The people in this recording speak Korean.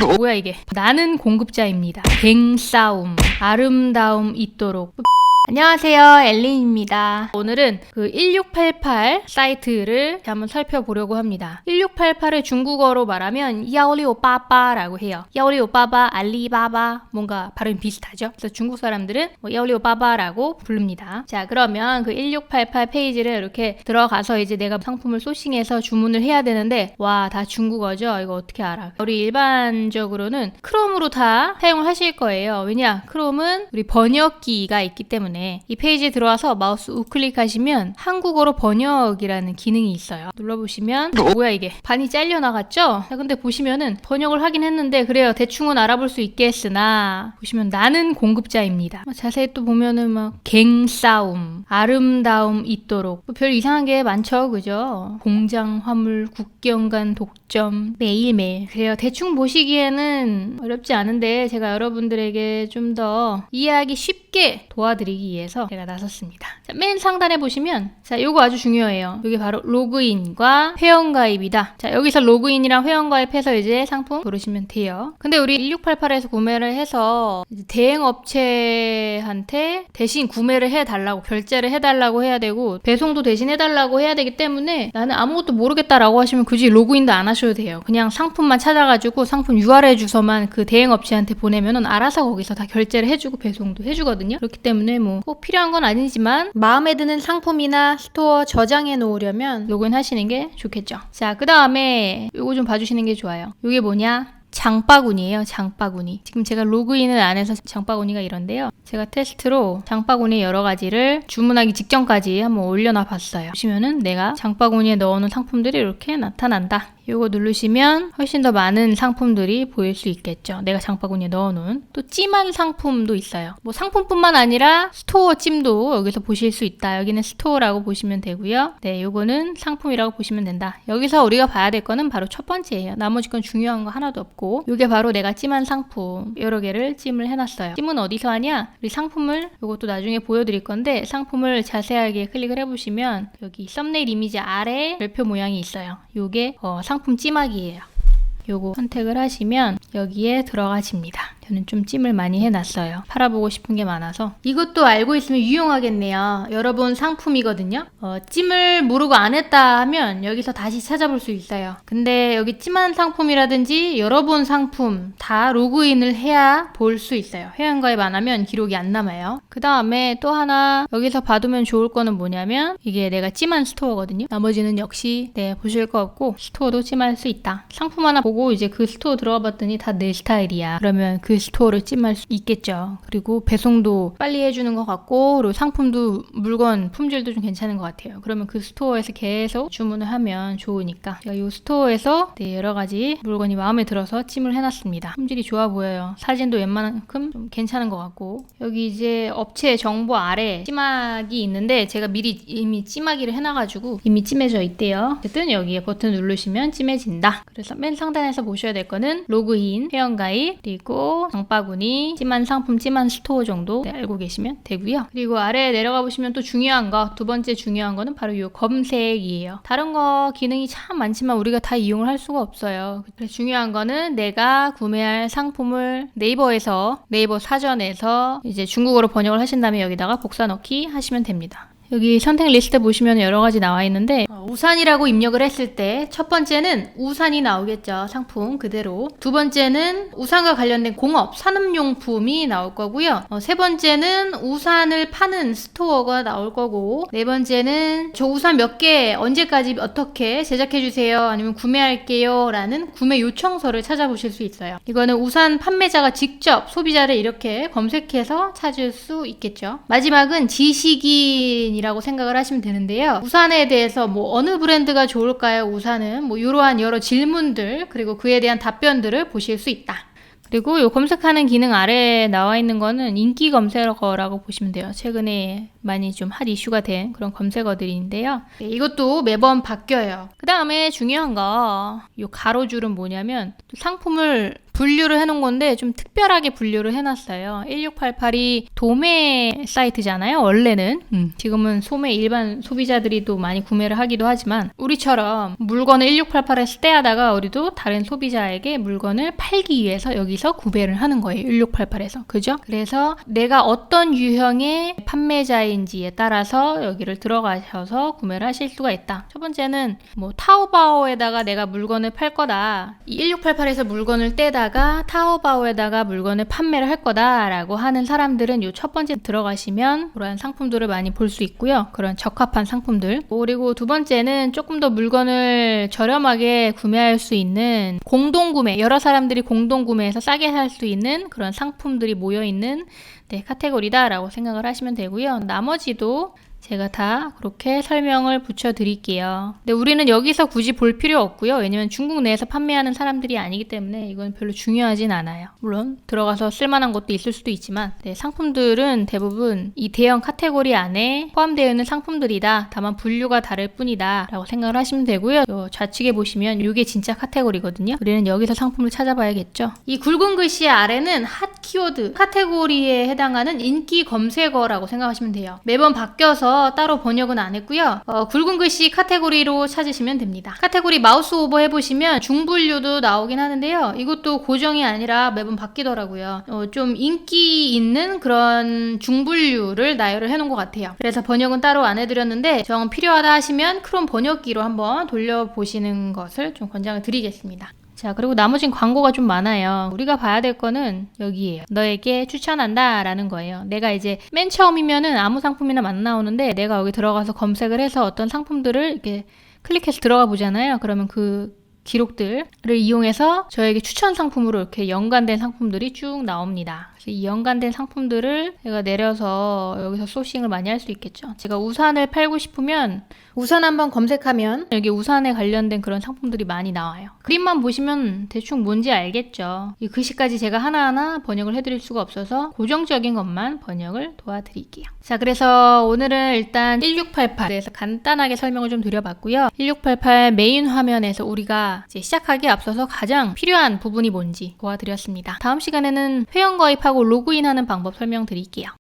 뭐야 이게? 나는 공급자입니다. 갱싸움, 아름다움 있도록. 안녕하세요, 엘린입니다. 오늘은 그 1688 사이트를 한번 살펴보려고 합니다. 1688을 중국어로 말하면 야오리오빠빠라고 해요. 야오리오빠빠, 알리바바, 뭔가 발음이 비슷하죠? 그래서 중국 사람들은 야오리오빠빠라고 부릅니다. 자, 그러면 그 1688 페이지를 이렇게 들어가서 이제 내가 상품을 소싱해서 주문을 해야 되는데, 와, 다 중국어죠? 이거 어떻게 알아? 우리 일반적으로는 크롬으로 다 사용을 하실 거예요. 왜냐? 크롬은 우리 번역기가 있기 때문에. 이 페이지에 들어와서 마우스 우클릭하시면 한국어로 번역이라는 기능이 있어요. 눌러보시면 뭐야 이게? 반이 잘려나갔죠? 자, 근데 보시면은 번역을 하긴 했는데 그래요. 대충은 알아볼 수 있겠으나 보시면 나는 공급자입니다. 자세히 또 보면은 막 갱싸움, 아름다움 있도록 별 이상한 게 많죠. 그죠? 공장 화물, 국경 간 독점, 매일매일. 그래요. 대충 보시기에는 어렵지 않은데 제가 여러분들에게 좀 더 이해하기 쉽게 도와드리기 위해서 제가 나섰습니다. 자, 맨 상단에 보시면 자, 요거 아주 중요해요. 이게 바로 로그인과 회원가입이다. 자, 여기서 로그인이랑 회원가입해서 이제 상품 고르시면 돼요. 근데 우리 1688에서 구매를 해서 대행업체한테 대신 구매를 해달라고, 결제를 해달라고 해야 되고 배송도 대신 해달라고 해야 되기 때문에 나는 아무것도 모르겠다라고 하시면 굳이 로그인도 안 하셔도 돼요. 그냥 상품만 찾아가지고 상품 URL 주소만 그 대행업체한테 보내면은 알아서 거기서 다 결제를 해주고 배송도 해주거든요. 그렇기 때문에 뭐 꼭 필요한 건 아니지만 마음에 드는 상품이나 스토어 저장해 놓으려면 로그인 하시는 게 좋겠죠. 자, 그 다음에 요거 좀 봐주시는 게 좋아요. 요게 뭐냐? 장바구니예요. 장바구니. 지금 제가 로그인을 안 해서 장바구니가 이런데요. 제가 테스트로 장바구니 여러 가지를 주문하기 직전까지 한번 올려놔 봤어요. 보시면은 내가 장바구니에 넣어놓은 상품들이 이렇게 나타난다. 요거 누르시면 훨씬 더 많은 상품들이 보일 수 있겠죠. 내가 장바구니에 넣어놓은. 또 찜한 상품도 있어요. 뭐 상품뿐만 아니라 스토어 찜도 여기서 보실 수 있다. 여기는 스토어라고 보시면 되고요. 네, 요거는 상품이라고 보시면 된다. 여기서 우리가 봐야 될 거는 바로 첫 번째예요. 나머지 건 중요한 거 하나도 없고 요게 바로 내가 찜한 상품 여러 개를 찜을 해놨어요. 찜은 어디서 하냐? 우리 상품을 요것도 나중에 보여드릴 건데 상품을 자세하게 클릭을 해보시면 여기 썸네일 이미지 아래 별표 모양이 있어요. 요게 상품 찜하기예요. 요거 선택을 하시면 여기에 들어가집니다. 저는 좀 찜을 많이 해놨어요. 팔아보고 싶은 게 많아서. 이것도 알고 있으면 유용하겠네요. 여러분 상품이거든요. 찜을 모르고 안 했다 하면 여기서 다시 찾아볼 수 있어요. 근데 여기 찜한 상품이라든지 여러 번 상품 다 로그인을 해야 볼 수 있어요. 회원가입 안 하면 기록이 안 남아요. 그 다음에 또 하나 여기서 봐두면 좋을 거는 뭐냐면 이게 내가 찜한 스토어거든요. 나머지는 역시 보실 거 없고 스토어도 찜할 수 있다. 상품 하나 보고 이제 그 스토어 들어가 봤더니 다 내 스타일이야. 그러면 그 스토어를 찜할 수 있겠죠. 그리고 배송도 빨리 해주는 것 같고 그리고 상품도 물건 품질도 좀 괜찮은 것 같아요. 그러면 그 스토어에서 계속 주문을 하면 좋으니까 제가 이 스토어에서 여러 가지 물건이 마음에 들어서 찜을 해놨습니다. 품질이 좋아 보여요. 사진도 웬만큼 좀 괜찮은 것 같고 여기 이제 업체 정보 아래 찜하기 있는데 제가 미리 이미 찜하기를 해놔가지고 이미 찜해져 있대요. 어쨌든 여기에 버튼 누르시면 찜해진다. 그래서 맨 상단에서 보셔야 될 거는 로그인, 회원가입, 그리고 장바구니, 찜한 상품, 찜한 스토어 정도 알고 계시면 되고요. 그리고 아래에 내려가 보시면 또 중요한 거, 두 번째 중요한 거는 바로 이 검색이에요. 다른 거 기능이 참 많지만 우리가 다 이용을 할 수가 없어요. 그래서 중요한 거는 내가 구매할 상품을 네이버에서, 네이버 사전에서 이제 중국어로 번역을 하신 다음에 여기다가 복사 넣기 하시면 됩니다. 여기 선택 리스트 보시면 여러 가지 나와 있는데 우산이라고 입력을 했을 때 첫 번째는 우산이 나오겠죠. 상품 그대로. 두 번째는 우산과 관련된 공업, 산업용품이 나올 거고요. 세 번째는 우산을 파는 스토어가 나올 거고 네 번째는 저 우산 몇 개 언제까지 어떻게 제작해 주세요. 아니면 구매할게요 라는 구매 요청서를 찾아보실 수 있어요. 이거는 우산 판매자가 직접 소비자를 이렇게 검색해서 찾을 수 있겠죠. 마지막은 지식인 이라고 생각을 하시면 되는데요. 우산에 대해서 뭐 어느 브랜드가 좋을까요? 우산은 뭐 이러한 여러 질문들 그리고 그에 대한 답변들을 보실 수 있다. 그리고 이 검색하는 기능 아래에 나와 있는 거는 인기 검색어라고 보시면 돼요. 최근에 많이 좀 핫 이슈가 된 그런 검색어들인데요. 이것도 매번 바뀌어요. 그 다음에 중요한 거 이 가로줄은 뭐냐면 상품을 분류를 해놓은 건데 좀 특별하게 분류를 해놨어요. 1688이 도매 사이트잖아요. 원래는 지금은 소매 일반 소비자들이 또 많이 구매를 하기도 하지만 우리처럼 물건을 1688에서 떼하다가 우리도 다른 소비자에게 물건을 팔기 위해서 여기서 구매를 하는 거예요. 1688에서. 그죠? 그래서 내가 어떤 유형의 판매자인지에 따라서 여기를 들어가셔서 구매를 하실 수가 있다. 첫 번째는 뭐 타오바오에다가 내가 물건을 팔 거다. 이 1688에서 물건을 떼다가 타오바오에다가 물건을 판매를 할 거다라고 하는 사람들은 이 첫 번째 들어가시면 그런 상품들을 많이 볼 수 있고요. 그런 적합한 상품들. 그리고 두 번째는 조금 더 물건을 저렴하게 구매할 수 있는 공동구매, 여러 사람들이 공동구매해서 싸게 살 수 있는 그런 상품들이 모여있는 카테고리다라고 생각을 하시면 되고요. 나머지도 제가 다 그렇게 설명을 붙여드릴게요. 근데 우리는 여기서 굳이 볼 필요 없고요. 왜냐면 중국 내에서 판매하는 사람들이 아니기 때문에 이건 별로 중요하진 않아요. 물론 들어가서 쓸만한 것도 있을 수도 있지만 상품들은 대부분 이 대형 카테고리 안에 포함되어 있는 상품들이다. 다만 분류가 다를 뿐이다 라고 생각을 하시면 되고요. 좌측에 보시면 이게 진짜 카테고리거든요. 우리는 여기서 상품을 찾아봐야겠죠. 이 굵은 글씨 아래는 핫 키워드 카테고리에 해당하는 인기 검색어라고 생각하시면 돼요. 매번 바뀌어서 따로 번역은 안 했고요. 굵은 글씨 카테고리로 찾으시면 됩니다. 카테고리 마우스 오버 해보시면 중분류도 나오긴 하는데요. 이것도 고정이 아니라 매번 바뀌더라고요. 좀 인기 있는 그런 중분류를 나열을 해놓은 것 같아요. 그래서 번역은 따로 안 해드렸는데 정 필요하다 하시면 크롬 번역기로 한번 돌려보시는 것을 좀 권장을 드리겠습니다. 자, 그리고 나머진 광고가 좀 많아요. 우리가 봐야 될 거는 여기에요. 너에게 추천한다 라는 거예요. 내가 이제 맨 처음이면은 아무 상품이나 안 나오는데 내가 여기 들어가서 검색을 해서 어떤 상품들을 이렇게 클릭해서 들어가 보잖아요. 그러면 그 기록들을 이용해서 저에게 추천 상품으로 이렇게 연관된 상품들이 쭉 나옵니다. 그래서 이 연관된 상품들을 제가 내려서 여기서 소싱을 많이 할 수 있겠죠. 제가 우산을 팔고 싶으면 우산 한번 검색하면 여기 우산에 관련된 그런 상품들이 많이 나와요. 그림만 보시면 대충 뭔지 알겠죠. 이 글씨까지 제가 하나하나 번역을 해드릴 수가 없어서 고정적인 것만 번역을 도와드릴게요. 자, 그래서 오늘은 일단 1688에서 간단하게 설명을 좀 드려봤고요. 1688 메인 화면에서 우리가 이제 시작하기에 앞서서 가장 필요한 부분이 뭔지 도와드렸습니다. 다음 시간에는 회원 가입하고 로그인하는 방법 설명드릴게요.